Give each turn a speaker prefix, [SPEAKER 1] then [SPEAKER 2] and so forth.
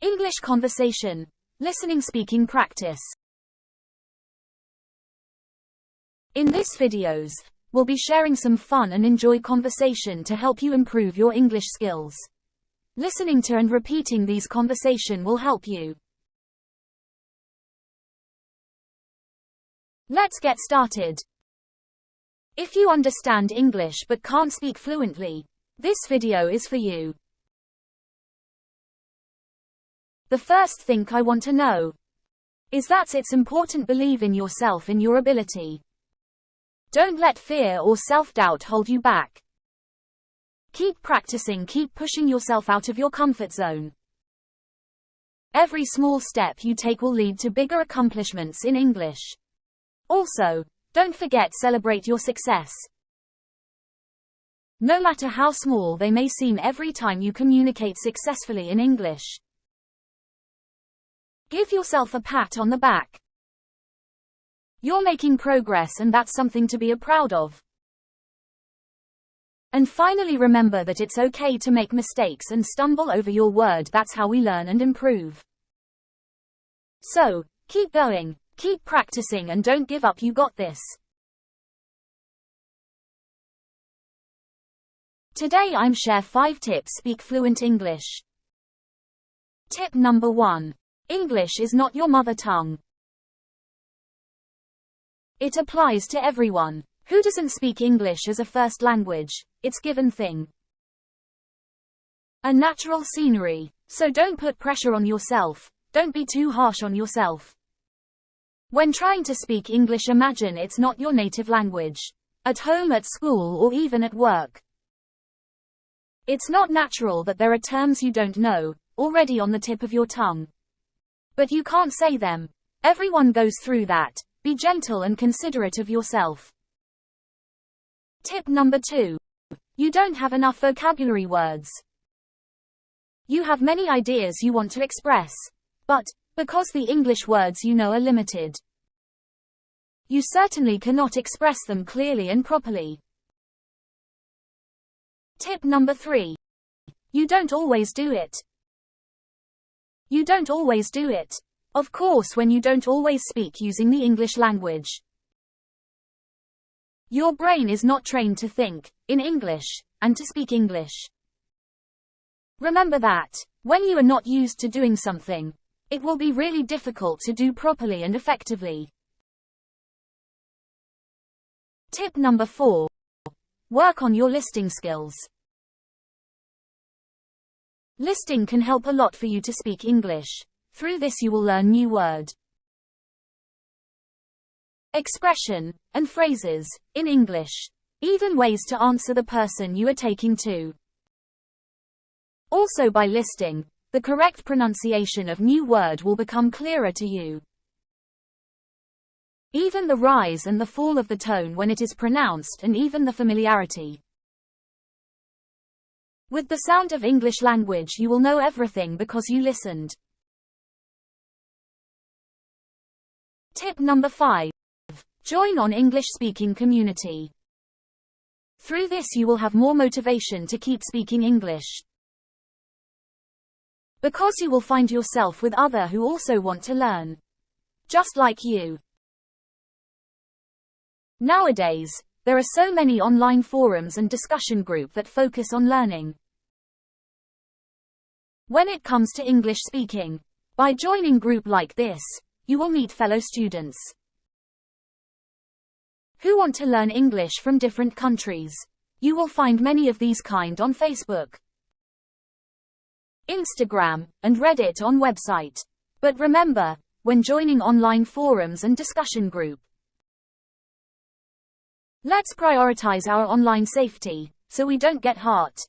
[SPEAKER 1] English conversation. Listening speaking practice. In this videos, we'll be sharing some fun and enjoy conversation to help you improve your English skills. Listening to and repeating these conversation will help you. Let's get started. If you understand English but can't speak fluently, this video is for you. The first thing I want to know is that it's important to believe in yourself and your ability. Don't let fear or self-doubt hold you back. Keep practicing, keep pushing yourself out of your comfort zone. Every small step you take will lead to bigger accomplishments in English. Also, don't forget celebrate your success. No matter how small they may seem every time you communicate successfully in English. Give yourself a pat on the back. You're making progress and that's something to be proud of. And finally remember that it's okay to make mistakes and stumble over your word. That's how we learn and improve. So, keep going, keep practicing and don't give up, you got this. Today I'm share 5 tips speak fluent English. Tip number 1. English is not your mother tongue. It applies to everyone. Who doesn't speak English as a first language? It's given thing. A natural scenery. So don't put pressure on yourself. Don't be too harsh on yourself. When trying to speak English, imagine it's not your native language. At home, at school, or even at work. It's not natural that there are terms you don't know, already on the tip of your tongue. But you can't say them. Everyone goes through that. Be gentle and considerate of yourself. Tip number 2. You don't have enough vocabulary words. You have many ideas you want to express. But, because the English words you know are limited, you certainly cannot express them clearly and properly. Tip number 3. You don't always do it. You don't always do it. Of course, when you don't always speak using the English language, your brain is not trained to think in English and to speak English. Remember that when you are not used to doing something, it will be really difficult to do properly and effectively. Tip number 4. Work on your listening skills. Listening can help a lot for you to speak English. Through this you will learn new word, expression, and phrases in English. Even ways to answer the person you are taking to. Also by listening, the correct pronunciation of new word will become clearer to you. Even the rise and the fall of the tone when it is pronounced, and even the familiarity with the sound of English language, you will know everything because you listened. Tip number 5. Join on English speaking community. Through this you will have more motivation to keep speaking English. Because you will find yourself with others who also want to learn. Just like you. Nowadays, there are so many online forums and discussion groups that focus on learning. When it comes to English speaking, by joining group like this, you will meet fellow students who want to learn English from different countries. You will find many of these kind on Facebook, Instagram, and Reddit on website. But remember, when joining online forums and discussion group, let's prioritize our online safety, so we don't get hurt.